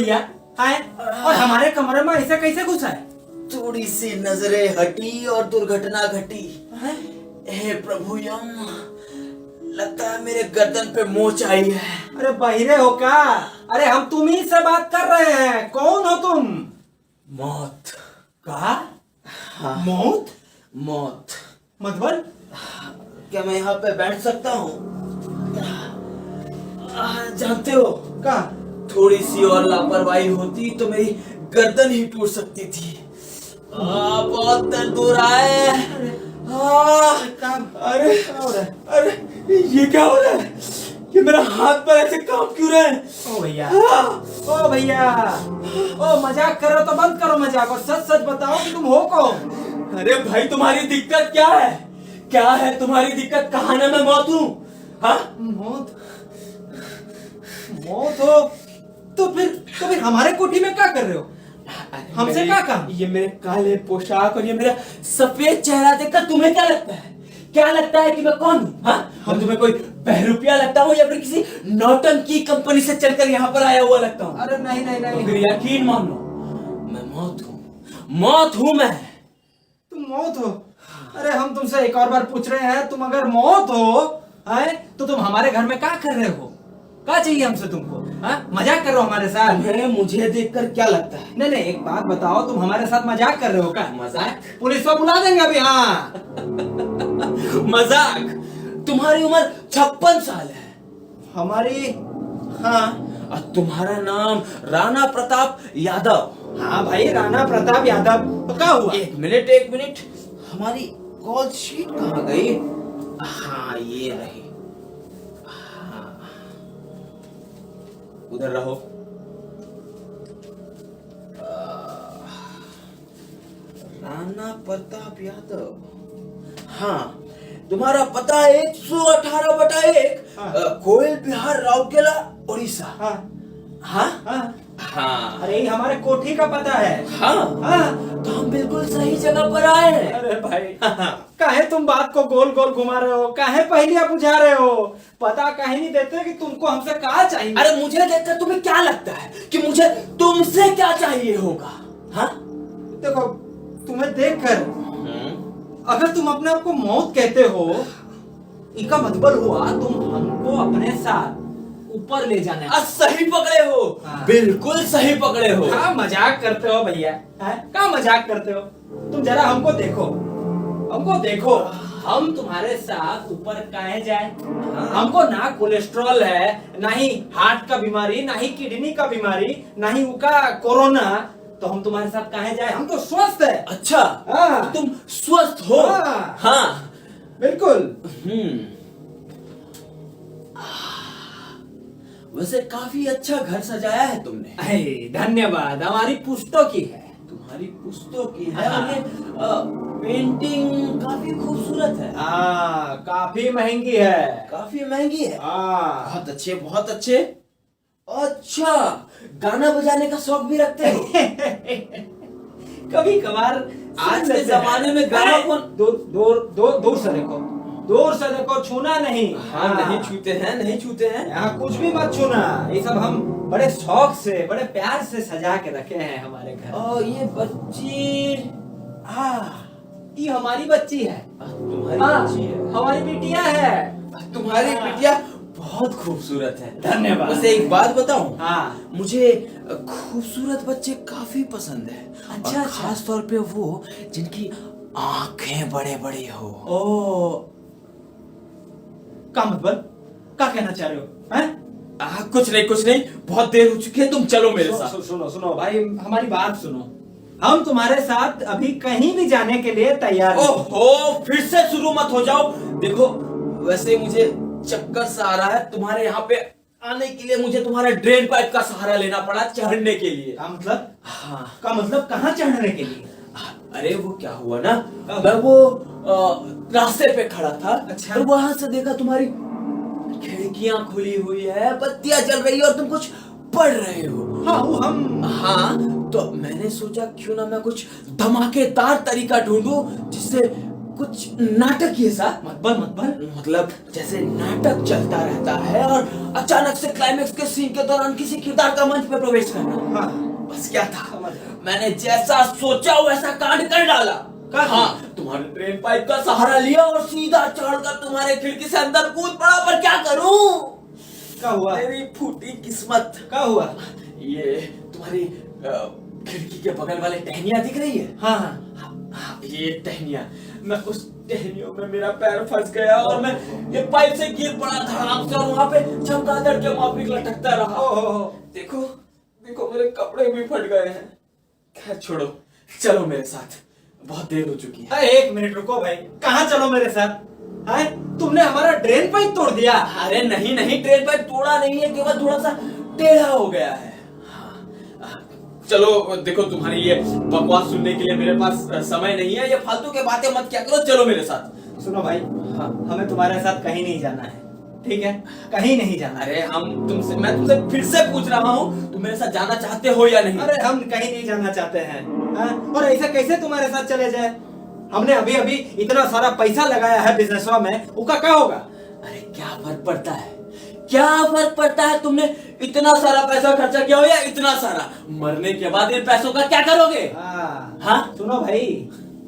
भैया है? और हमारे कमरे में ऐसे कैसे घुसा है? थोड़ी सी नजरें हटी और दुर्घटना घटी। हे प्रभु यम, लगता है मेरे गर्दन पे मोच आई है। अरे बहिरे हो क्या? अरे हम तुम ही से बात कर रहे हैं। कौन हो तुम? मौत। कहा? हाँ। मौत? मौत। मतलब? क्या मैं यहाँ पे बैठ सकता हूँ? जानते हो, का? थोड़ी सी और लापरवाही होती तो मेरी गर्दन ही टूट सकती थी। बहुत दर्द हो रहा है। अरे अरे, ये क्या हो रहा है? ये मेरा हाथ पर ऐसे काम क्यों रहे हैं? ओ भैया, ओ भैया, ओ मजाक करो तो बंद करो मजाक और सच सच बताओ कि तुम हो कौन? अरे भाई, तुम्हारी दिक्कत क्या है? क्या है तुम्हारी दिक्कत? कहाँ ना मैं मौत हूँ? हाँ? मौत? मौत हो तो फिर हमारे कोठी में क्या कर रहे हो? हमसे क्या काम? ये मेरे काले पोशाक और ये मेरा सफेद चेहरा देखकर तुम्हें क्या लगता है? क्या लगता है कि मैं कौन हूँ? हाँ? हम तुम्हें कोई बहरूपिया लगता हूँ या फिर किसी नौटंकी कंपनी से चलकर यहाँ पर आया हुआ लगता हूँ? अरे नहीं नहीं नहीं, फिर यकीन मान लो, मैं मौत हूँ। मौत हूँ मैं। तुम मौत हो? अरे हम तुमसे एक और बार पूछ रहे हैं, तुम अगर मौत हो है तो तुम हमारे घर में क्या कर रहे हो? क्या चाहिए हमसे तुमको? हाँ? मजाक कर रहे हो हमारे साथ? मुझे देखकर क्या लगता है? नहीं नहीं, एक बात बताओ, तुम हमारे साथ मजाक कर रहे हो क्या? मजाक? पुलिस को बुला देंगे अभी। हाँ। मजाक? तुम्हारी उम्र 56 साल है। हमारी? हाँ। और तुम्हारा नाम राणा प्रताप यादव? हाँ भाई, राणा प्रताप यादव। तो क्या हुआ? एक मिनट, हमारी कॉल शीट कहाँ गई? हाँ, ये रही। हाँ, उधर रहो। राणा प्रताप यादव। हाँ, तुम्हारा पता 118/1 कोयल बिहार राउरकेला उड़ीसा। हाँ हाँ हाँ हाँ। अरे ये हमारे कोठी का पता है। हाँ हाँ। तो हम बिल्कुल सही जगह पर आए हैं। अरे भाई, काहे तुम बात को गोल गोल घुमा रहे हो? काहे पहेलियां बुझा रहे हो? पता काहे नहीं देते कि तुमको हमसे क्या चाहिए? अरे मुझे देखकर तुम्हें क्या लगता है कि मुझे तुमसे क्या चाहिए होगा? हाँ? देखो, तुम्हें देखकर अगर तुम अपने आप को मौत कहते हो, इसका मतलब हुआ तुम हमको अपने साथ ऊपर ले जाने। सही पकड़े हो। हाँ। बिल्कुल सही पकड़े हो। क्या मजाक करते हो भैया? क्या मजाक करते हो? तुम जरा हमको देखो, हमको देखो। हम तुम्हारे साथ ऊपर काहे जाए? हमको ना कोलेस्ट्रॉल है, ना ही हार्ट का बीमारी, ना ही किडनी का बीमारी, ना ही उनका कोरोना। तो हम तुम्हारे साथ काहे जाए? हम तो स्वस्थ है। अच्छा। हाँ। तुम स्वस्थ हो? हाँ। हाँ। बिल्कुल। वैसे काफी अच्छा घर सजाया है तुमने। धन्यवाद, हमारी पुश्तों की है। तुम्हारी पुस्तों की है। और ये पेंटिंग काफी खूबसूरत है। काफी महंगी है। काफी महंगी है। हाँ। बहुत अच्छे। अच्छा, गाना बजाने का शौक भी रखते हो? कभी कभार। आज के जमाने में गाना कौन? दूर से देखो, दूर से देखो, छूना नहीं। हाँ, नहीं छूते हैं। यहाँ कुछ भी मत छूना। ये सब हम बड़े शौक से, बड़े प्यार से सजा के रखे हैं हमारे घर। और ये बच्ची? ये हमारी बच्ची है। तुम्हारी बच्ची है? हमारी बिटिया है। तुम्हारी बिटिया बहुत खूबसूरत है। धन्यवाद। वैसे एक बात बताऊं? हाँ। मुझे खूबसूरत बच्चे काफी पसंद है। अच्छा। खास तौर पे वो जिनकी आंखें बड़े बड़े हो। ओ, का मतलब? क्या कहना चाह रहे हो? हैं? कुछ नहीं, बहुत देर हो चुकी है, तुम चलो मेरे साथ। सुनो भाई, हमारी बात सुनो। हम तुम्हारे साथ अभी कहीं भी जाने के लिए तैयार हैं। ओहो, फिर से शुरू मत हो जाओ। देखो, वैसे मुझे चक्कर सा आ रहा है। तुम्हारे यहाँ पे आने के लिए मुझे तुम्हारे ड्रेन पाइप का सहारा लेना पड़ा चढ़ने के लिए। का मतलब? हाँ। का मतलब कहाँ चढ़ने के लिए? अरे वो क्या हुआ ना, मैं वो रास्ते पे खड़ा था। अच्छा। और वहां से देखा तुम्हारी खिड़कियां खुली हुई है, बत्तियां जल रही है और तुम कुछ पढ़ रहे हो। हाँ, वो हम। हाँ, तो मैंने सोचा क्यों ना मैं कुछ धमाकेदार तरीका ढूंढूं जिससे कुछ नाटकीय सा। मत बल। मतलब जैसे नाटक चलता रहता है और अचानक से क्लाइमेक्स के सीन के दौरान किसी किरदार का मंच पे प्रवेश करना। हाँ बस क्या था, समझ गया। मैंने जैसा सोचा वैसा कांड कर डाला। हाँ, तुम्हारे ट्रेन पाइप का सहारा लिया और सीधा चढ़कर तुम्हारे खिड़की से अंदर कूद पड़ा। पर क्या करूं? क्या हुआ? मेरी फूटी किस्मत। क्या हुआ? ये तुम्हारी खिड़की के बगल वाले टहनियां दिख रही है? हाँ हाँ, ये टहनियां, मैं उस टहनियों में मेरा पैर फंस गया और मैं ये पाइप से गिर पड़ा धड़ाम से और वहां पे चमगादड़ के माफिक लटकता रहा। देखो देखो मेरे कपड़े भी फट गए हैं। खैर छोड़ो, चलो मेरे साथ, बहुत देर हो चुकी है। एक मिनट रुको भाई, कहाँ चलो मेरे साथ? है तुमने हमारा ड्रेन पाइप तोड़ दिया। अरे नहीं नहीं, ट्रेन पाइप तोड़ा नहीं है, केवल थोड़ा सा टेढ़ा हो गया है। चलो देखो, तुम्हारी ये बकवास सुनने के लिए मेरे पास समय नहीं है, ये फालतू के बातें मत क्या करो, चलो मेरे साथ। सुनो भाई, हाँ हमें तुम्हारे साथ कहीं नहीं जाना है, ठीक है? कहीं नहीं जाना। अरे मैं तुमसे फिर से पूछ रहा हूँ, तुम मेरे साथ जाना चाहते हो या नहीं? अरे हम कहीं नहीं जाना चाहते हैं, हाँ? और ऐसा कैसे तुम्हारे साथ चले जाए? हमने अभी अभी इतना सारा पैसा लगाया है बिजनेसवा में, उसका क्या होगा? अरे क्या फर्क पड़ता है, क्या फर्क पड़ता है? तुमने इतना सारा पैसा खर्चा किया हो या इतना सारा, मरने के बाद इन पैसों का क्या करोगे? हाँ सुनो भाई,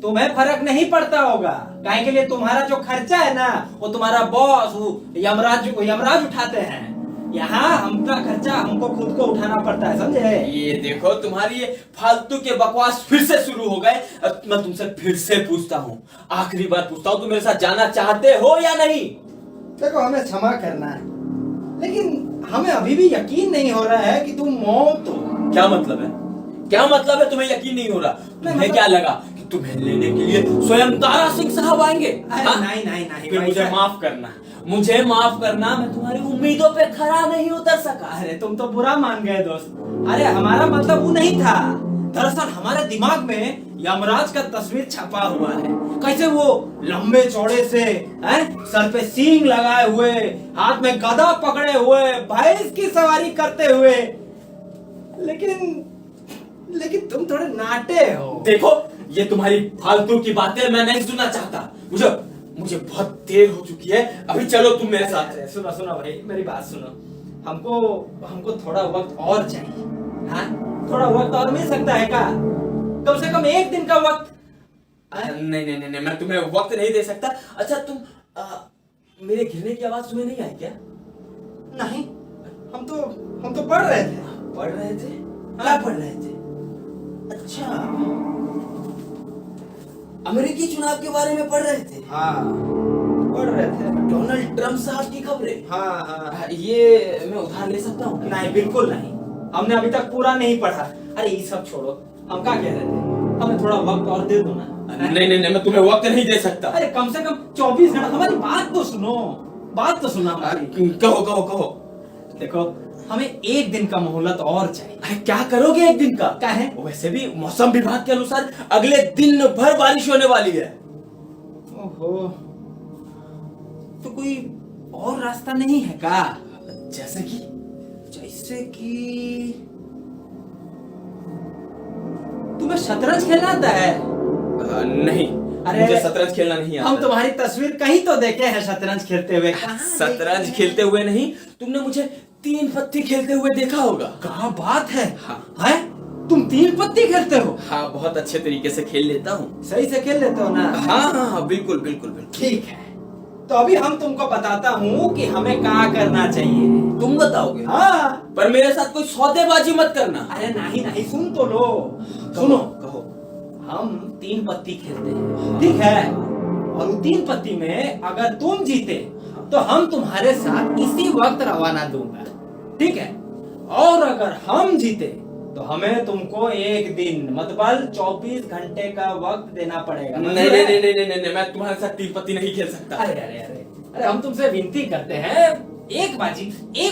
तुम्हें फर्क नहीं पड़ता होगा, काहे के लिए तुम्हारा जो खर्चा है ना, वो तुम्हारा बॉस यमराज उठाते हैं। यहाँ हमका खर्चा हमको खुद को उठाना पड़ता है, समझे? ये देखो, तुम्हारी ये फालतू के बकवास फिर से शुरू हो गए। अब मैं तुमसे फिर से पूछता हूँ, आखिरी बार पूछता हूँ, तुम मेरे साथ जाना चाहते हो या नहीं? देखो हमें क्षमा करना है, लेकिन हमें अभी भी यकीन नहीं हो रहा है कि तुम मौत हो। क्या मतलब है? क्या मतलब है तुम्हें यकीन नहीं हो रहा? तुम्हें क्या लगा कि तुम्हें लेने के लिए स्वयं तारा सिंह साहब आएंगे? नहीं फिर मुझे माफ करना, मुझे माफ करना, मैं तुम्हारी उम्मीदों पे खरा नहीं उतर सका। अरे तुम तो बुरा मान गए दोस्त। अरे हमारा मतलब वो नहीं था, दरअसल हमारे दिमाग में यमराज का तस्वीर छपा हुआ है, कैसे वो लंबे चौड़े से हैं, सर पे सींग लगाए हुए, हाथ में गदा पकड़े हुए, भैंस की सवारी करते हुए। लेकिन तुम थोड़े नाटे हो। देखो, ये तुम्हारी फालतू की बातें मैं नहीं सुनना चाहता, मुझे बहुत देर हो चुकी है, अभी चलो तुम मेरे साथ। सुनो भाई, मेरी बात सुनो, हमको थोड़ा वक्त और चाहिए। हाँ, थोड़ा वक्त और मिल सकता है क्या? कम से कम एक दिन का वक्त। नहीं, मैं तुम्हें वक्त नहीं दे सकता। अच्छा तुम मेरे गिरने की आवाज तुम्हें नहीं आई क्या? नहीं, हम तो पढ़ रहे थे। पढ़ रहे थे? क्या पढ़ रहे थे? अच्छा, अमेरिकी चुनाव के बारे में पढ़ रहे थे? हाँ, पढ़ रहे थे। डोनाल्ड ट्रम्प साहब की खबरें? हाँ। ये मैं उधार ले सकता हूँ? नहीं, बिल्कुल नहीं, हमने अभी तक पूरा नहीं पढ़ा। अरे ये सब छोड़ो, हम क्या कह रहे थे, हमें थोड़ा वक्त और दे दो ना। नहीं, मैं तुम्हें वक्त नहीं दे सकता। अरे कम से कम 24 घंटा, हमारी बात तो सुनो, हमारी। कहो। देखो, हमें एक दिन का मोहलत और चाहिए। अरे क्या करोगे एक दिन का? क्या है? वैसे भी मौसम विभाग के अनुसार अगले दिन भर बारिश होने वाली है। ओहो, तो कोई और रास्ता नहीं है क्या? जैसे कि तुम्हें शतरंज खेलना आता है? नहीं, अरे मुझे शतरंज खेलना नहीं आता। हम तुम्हारी तस्वीर कहीं तो देखे हैं शतरंज खेलते हुए। शतरंज खेलते हुए नहीं, तुमने मुझे 3 पत्ती खेलते हुए देखा होगा। क्या बात है? हाँ। तुम 3 पत्ती खेलते हो? हाँ, बहुत अच्छे तरीके से खेल लेता हूँ। सही से खेल लेते हो ना? हाँ, बिल्कुल। ठीक है, तो अभी हम तुमको बताता हूँ कि हमें क्या करना चाहिए। तुम बताओगे? हाँ, पर मेरे साथ कोई सौदेबाजी मत करना। अरे नहीं, सुन तो लो। सुनो, कहो। हम 3 पत्ती खेलते हैं, ठीक है? और 3 पत्ती में अगर तुम जीते तो हम तुम्हारे साथ इसी वक्त रवाना दूंगा, ठीक है? और अगर हम जीते तो हमें तुमको एक दिन मतलब 24 घंटे का वक्त देना पड़ेगा। नहीं, मैं तुम्हारे साथ 3 पत्ती नहीं खेल सकता। अरे हम तुमसे विनती करते हैं, एक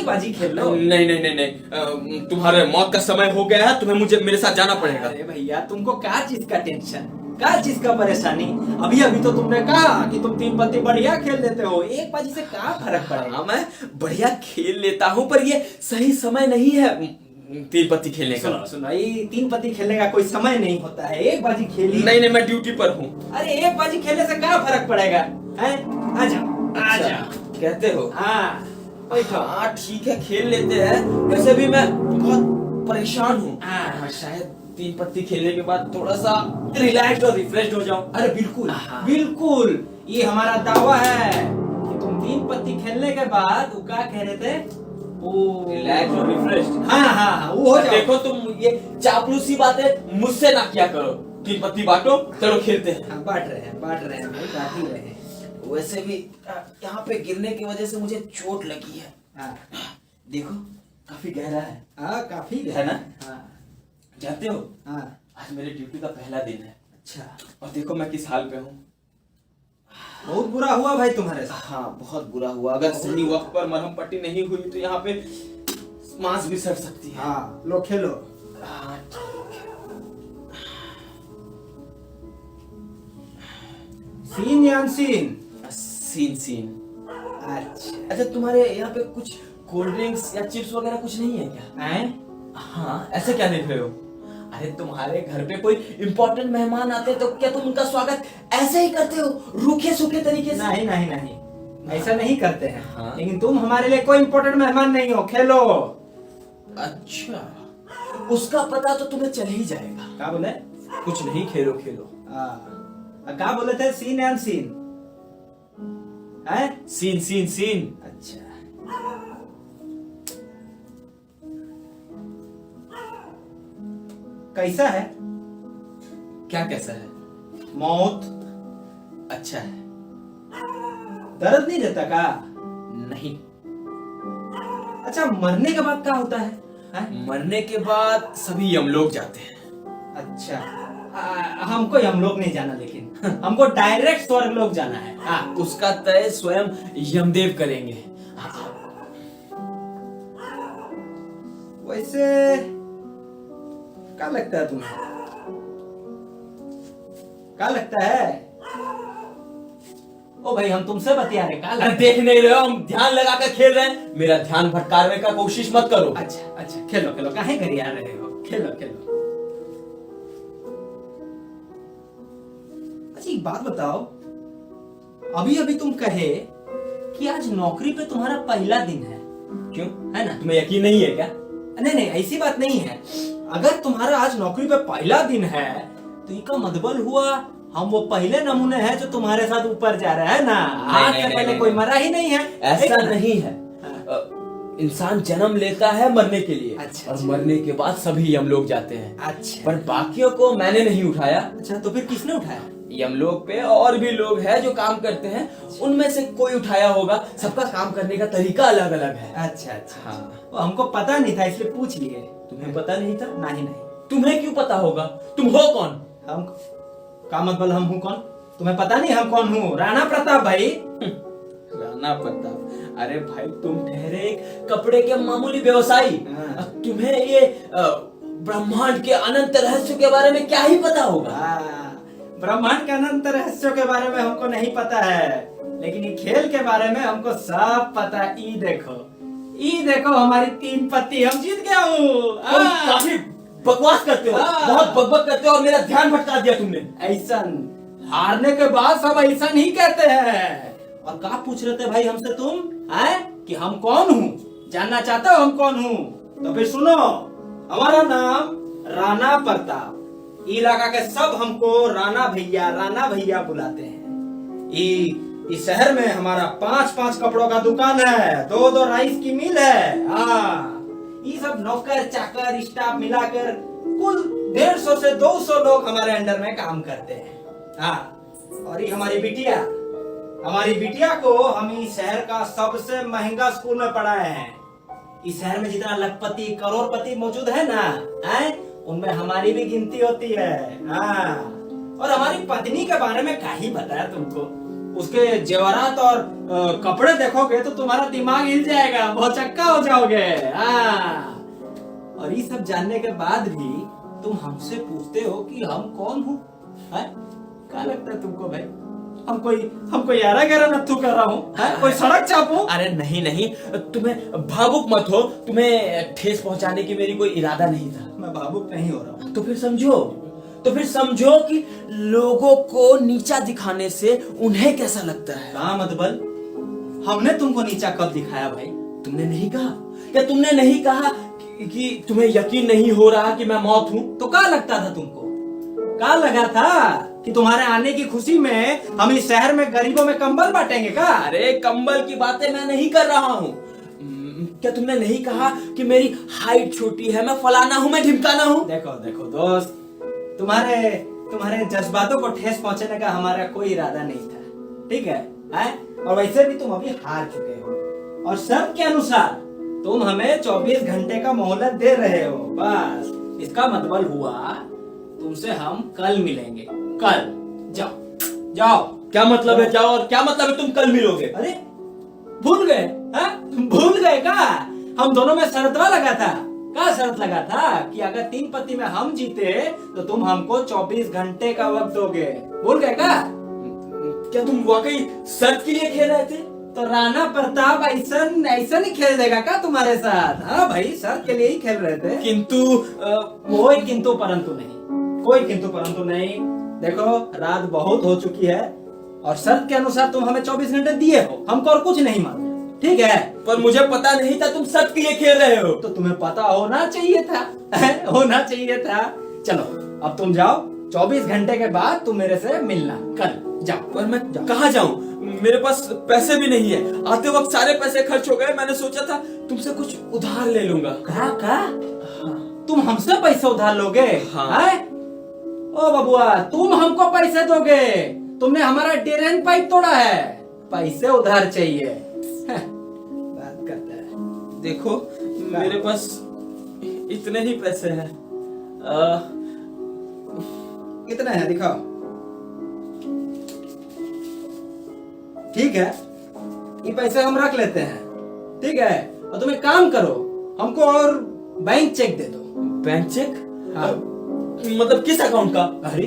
बाजी खेल लो। नहीं, तुम्हारे मौत का समय हो गया है, तुम्हें मेरे साथ जाना पड़ेगा। अरे भैया, तुमको क्या चीज का टेंशन, क्या चीज का परेशानी? अभी तो तुमने कहा कि तुम 3 पत्ती बढ़िया खेल लेते हो, एक बाजी से क्या फर्क पड़ेगा? मैं बढ़िया खेल लेता हूँ, पर ये सही समय नहीं है। तीन पत्ती खेलने का। सुनो सुनो, ये तीन पत्ती खेलने का कोई समय नहीं होता है, एक बाजी खेली। नहीं नहीं, मैं ड्यूटी पर हूँ। अरे एक बाजी खेलने से क्या फर्क पड़ेगा, हैं? आ जाओ आ अच्छा, जाओ। कहते हो? हाँ बैठो। हाँ ठीक है, खेल लेते हैं। वैसे भी मैं बहुत परेशान हूँ। हाँ। शायद तीन पत्ती खेलने के बाद थोड़ा सा रिलैक्स और रिफ्रेश हो जाऊं। अरे बिल्कुल हाँ। बिल्कुल, ये हमारा दावा है कि तुम तीन पत्ती खेलने के बाद वो क्या कह रहे थे, वो रिलैक्स और रिफ्रेश। हाँ हाँ हाँ, वो हो जाओ। देखो तुम ये चापलूसी बातें मुझसे ना किया करो। तीन पत्ती बांटो, चलो खेलते हैं। हाँ, बांट रहे हैं भाई, बांट ही रहे हैं। वैसे भी यहाँ पे गिरने की वजह से मुझे चोट लगी है। हाँ देखो काफी गहरा है। हाँ, काफी है ना? हाँ जानते हो, हाँ। आज मेरी ड्यूटी का पहला दिन है। अच्छा, और देखो मैं किस हाल पे हूँ। बहुत बुरा हुआ भाई तुम्हारे साथ। हाँ बहुत बुरा हुआ। अगर सही वक्त पर मरहम पट्टी नहीं हुई तो यहाँ पे मांस भी सड़ सकती है। हाँ लो खेलो। हाँ, ठीक है। सीन या अनसीन? Scene seen. अच्छा अच्छा, तुम्हारे यहाँ पे कुछ कोल्ड ड्रिंक्स या चिप्स वगैरह कुछ नहीं है क्या? हैं? हाँ, ऐसे क्या देख रहे हो? अरे तुम्हारे घर पे कोई इम्पोर्टेंट मेहमान आते तो क्या तुम उनका स्वागत ऐसे ही करते हो, रूखे सूखे तरीके से? नहीं नहीं नहीं, ऐसा नहीं करते हैं। हाँ। लेकिन तुम हमारे लिए कोई इम्पोर्टेंट मेहमान नहीं हो, खेलो। अच्छा, उसका पता तो तुम्हें चल ही जाएगा। क्या बोले? कुछ नहीं, खेलो खेलो। क्या बोले थे, सीन एंड सीन है? Seen seen seen. अच्छा, कैसा है? क्या कैसा है? मौत अच्छा है। दर्द नहीं देता का? नहीं। अच्छा, मरने के बाद क्या होता है, मरने के बाद सभी यमलोक जाते हैं। अच्छा, हमको यमलोक नहीं जाना, लेकिन हमको डायरेक्ट स्वर्ग लोग जाना है। हाँ, उसका तय स्वयं यमदेव करेंगे। वैसे क्या लगता है तुम्हें, क्या लगता है? ओ भाई, हम तुमसे बतिया रहे, क्या अरे लगता देख नहीं रहे हो, हम ध्यान लगा कर खेल रहे हैं। मेरा ध्यान भटकाने का कोशिश मत करो। है? अच्छा अच्छा, खेलो खेलो, काहे गरिया रहे हो, खेलो खेलो। अच्छा एक बात बताओ, अभी अभी तुम कहे कि आज नौकरी पे तुम्हारा पहला दिन है, क्यों? है ना? तुम्हें यकीन नहीं है क्या? नहीं नहीं, ऐसी बात नहीं है। अगर तुम्हारा आज नौकरी पे पहला दिन है तो इसका मतलब हुआ हम वो पहले नमूने हैं जो तुम्हारे साथ ऊपर जा रहे हैं ना। आज से पहले कोई मरा ही नहीं है। ऐसा एक- नहीं है। इंसान जन्म लेता है मरने के लिए। अच्छा, और अच्छा। मरने के बाद सभी यमलोक जाते हैं। अच्छा पर बाकियों को मैंने नहीं उठाया। अच्छा, तो फिर किसने उठाया? यमलोक पे और भी लोग हैं जो काम करते हैं, उनमें से कोई उठाया होगा। सबका काम करने का तरीका अलग अलग है। अच्छा अच्छा, हाँ। वो हमको पता नहीं था, इसलिए पूछ लिए। तुम्हें पता नहीं था? नहीं नहीं, तुम्हें क्यों पता होगा? तुम हो कौन? हम का मतलब हम हूँ कौन? तुम्हें पता नहीं हम कौन हूँ? राणा प्रताप भाई। राणा प्रताप? अरे भाई, तुम ठहरे एक कपड़े के मामूली व्यवसायी। हाँ। तुम्हें ये ब्रह्मांड के अनंत रहस्यों के बारे में क्या ही पता होगा? ब्रह्मांड के अनंत रहस्यों के बारे में हमको नहीं पता है, लेकिन ये खेल के बारे में हमको सब पता है। ई देखो हमारी तीन पत्ती, हम जीत गया हूँ। तुम काफी बकवास करते हो, बहुत बकबक करते हो और मेरा ध्यान भटका दिया तुमने। ऐसा हारने के बाद सब ऐसा नहीं कहते हैं। और क्या पूछ रहे थे भाई हमसे तुम, हैं? कि हम कौन हूँ? जानना चाहते हो हम कौन हूँ? तो फिर सुनो, हमारा नाम राणा प्रताप। इलाका के सब हमको राणा भैया बुलाते हैं। इस शहर में हमारा 5-5 कपड़ों का दुकान है, 2-2 राइस की मिल है। हाँ, ये सब नौकर चाकर स्टाफ मिलाकर कुल 150 से 200 लोग हमारे अंडर में काम करते हैं। हाँ, और ये हमारी बिटिया को हम इस शहर का सबसे महंगा स्कूल में पढ़ाए हैं। इस शहर में जितना लखपति करोड़पति मौजूद है ना, हैं? उनमें हमारी भी गिनती होती है। हाँ, और हमारी पत्नी के बारे में क्या ही बताया तुमको। उसके जेवरात और कपड़े देखोगे तो तुम्हारा दिमाग हिल जाएगा, बहुत चक्का हो जाओगे। हाँ, और ये सब जानने के बाद भी तुम हमसे पूछते हो कि हम कौन हूँ? क्या लगता है तुमको भाई? हम कोई यारा गहरा नत्थू कर रहा हूँ? कोई सड़क चापू? अरे नहीं नहीं, तुम्हें भावुक मत हो, तुम्हें ठेस पहुंचाने की मेरी कोई इरादा नहीं था। मैं भावुक नहीं हो रहा हूँ। तो फिर समझो कि लोगों को नीचा दिखाने से उन्हें कैसा लगता है। कहा मतबल? हमने तुमको नीचा कब दिखाया भाई? तुमने नहीं कहा क्या? तुमने नहीं कहा कि तुम्हें यकीन नहीं हो रहा कि मैं मौत हूँ? तो क्या लगता था तुमको? क्या लगा था कि तुम्हारे आने की खुशी में हम इस शहर में गरीबों में कंबल बांटेंगे का? अरे कंबल की बातें मैं नहीं कर रहा हूँ। क्या तुमने नहीं कहा कि मेरी हाइट छोटी है, मैं फलाना हूँ, मैं ढिमकाना हूँ? देखो दोस्त, तुम्हारे जज्बातों को ठेस पहुंचाने का हमारा कोई इरादा नहीं था, ठीक है? और वैसे भी तुम अभी हार चुके हो और सब के अनुसार तुम हमें 24 घंटे का मोहलत दे रहे हो। बस इसका मतलब हुआ तुमसे हम कल मिलेंगे। कल जाओ। क्या मतलब है जाओ, और क्या मतलब है तुम कल मिलोगे? अरे भूल गए? भूल गए का? हम दोनों में शर्तवा लगा था। क्या शर्त लगा था कि अगर 3 पत्ती में हम जीते तो तुम हमको 24 घंटे का वक्त दोगे। भूल गए का? क्या तुम वाकई शर्त के लिए खेल रहे थे? तो राणा प्रताप ऐसा नहीं खेल देगा का तुम्हारे साथ? हाँ भाई, शर्त के लिए ही खेल रहे थे। किंतु कोई किंतु परंतु नहीं, कोई किंतु परंतु नहीं। देखो रात बहुत हो चुकी है और शर्त के अनुसार तुम हमें 24 घंटे दिए हो, हमको और कुछ नहीं मांगा, ठीक है? पर मुझे पता नहीं था तुम शर्त के लिए खेल रहे हो। तो तुम्हें पता होना चाहिए था। होना चाहिए था। चलो अब तुम जाओ, 24 घंटे के बाद तुम मेरे से मिलना। कल जाओ। पर मैं कहाँ जाऊँ? मेरे पास पैसे भी नहीं है। आते वक्त सारे पैसे खर्च हो गए। मैंने सोचा था तुमसे कुछ उधार ले लूंगा। का? तुम हमसे पैसे उधार लोगे? हाँ। ओ बबुआ, तुम हमको पैसे दोगे? तुमने हमारा ड्रेन पाइप तोड़ा है, पैसे उधार चाहिए? बात करता है। देखो मेरे पास इतने ही पैसे हैं। कितने हैं दिखाओ। ठीक है, ये पैसे हम रख लेते हैं, ठीक है? और तुम एक काम करो, हमको और बैंक चेक दे दो। Bank cheque? हाँ। मतलब किस अकाउंट का? अरे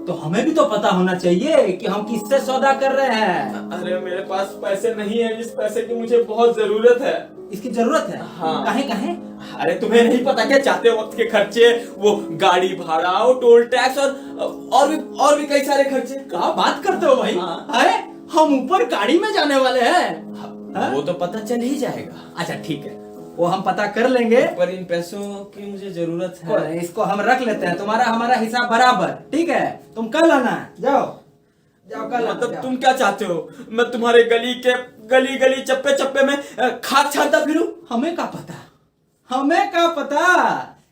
तो हमें भी तो पता होना चाहिए कि हम किससे सौदा कर रहे हैं। अरे मेरे पास पैसे नहीं है, इस पैसे की मुझे बहुत जरूरत है। इसकी जरूरत है? हाँ। काहे? अरे तुम्हें नहीं पता क्या? जाते वक्त के खर्चे, वो गाड़ी भाड़ा, वो टोल टैक्स और भी कई सारे खर्चे। क्या बात करते हो भाई? हाँ। अरे हम ऊपर गाड़ी में जाने वाले हैं। वो तो पता चल ही जाएगा। अच्छा ठीक है, वो हम पता कर लेंगे। पर इन पैसों की मुझे जरूरत है। इसको हम रख लेते हैं, तुम्हारा हमारा हिसाब बराबर, ठीक है? तुम कल आना। जाओ कल। मतलब तुम क्या चाहते हो? मैं तुम्हारे गली चप्पे चप्पे में खाक छानता फिरूं? हमें क्या पता?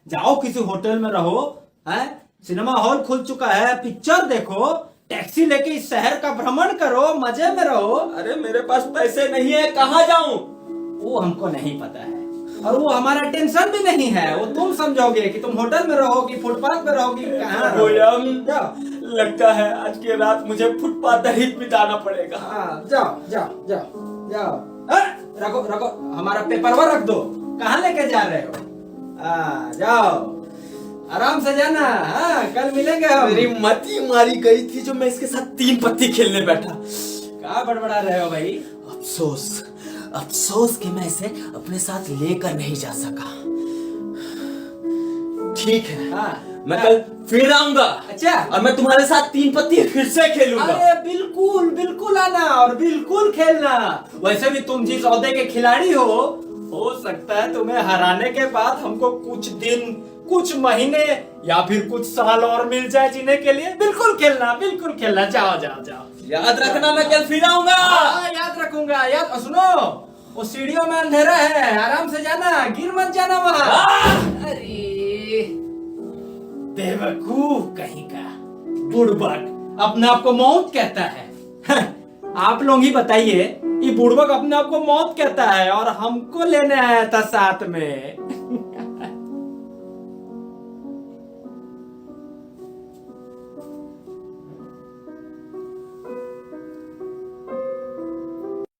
जाओ किसी होटल में रहो, सिनेमा हॉल खुल चुका है, पिक्चर देखो, टैक्सी लेके इस शहर का भ्रमण करो, मजे में रहो। अरे मेरे पास पैसे नहीं है, कहाँ जाऊं? वो हमको नहीं पता है और वो हमारा टेंशन भी नहीं है। वो तुम समझोगे कि तुम होटल में रहोगी, फुटपाथ में रहोगी, कहाँ रहोगी? लगता है आज की रात मुझे फुटपाथ पर ही बिताना पड़ेगा। जाओ। रखो, हमारा पेपरवा रख दो। कहाँ लेके जा रहे हो? जाओ, आराम से जाना। कल मिलेंगे हम। मेरी मती मारी गई थी जो मैं इसके साथ 3 पत्ती खेलने बैठा। कहाँ बड़बड़ा रहे हो भाई? अफसोस कि मैं इसे अपने साथ लेकर नहीं जा सका। ठीक है, मैं कल फिर आऊंगा। अच्छा, और मैं तुम्हारे साथ 3 पत्ती फिर से खेलूंगा। अरे बिल्कुल आना और बिल्कुल खेलना। वैसे भी तुम जिस ओहदे के खिलाड़ी हो सकता है तुम्हें हराने के बाद हमको कुछ दिन, कुछ महीने या फिर कुछ साल और मिल जाए जीने के लिए। बिल्कुल खेलना। जाओ। याद रखना, मैं कल फिर आऊंगा। याद रखूंगा। सुनो, वो सीढ़ियों में अंधेरा है, आराम से जाना, गिर मत जाना वहां। अरे बेवकूफ कहीं का, बुड़बक अपने आप को मौत कहता है। आप लोग ही बताइए, ये बुड़बक अपने आप को मौत कहता है और हमको लेने आया था साथ में।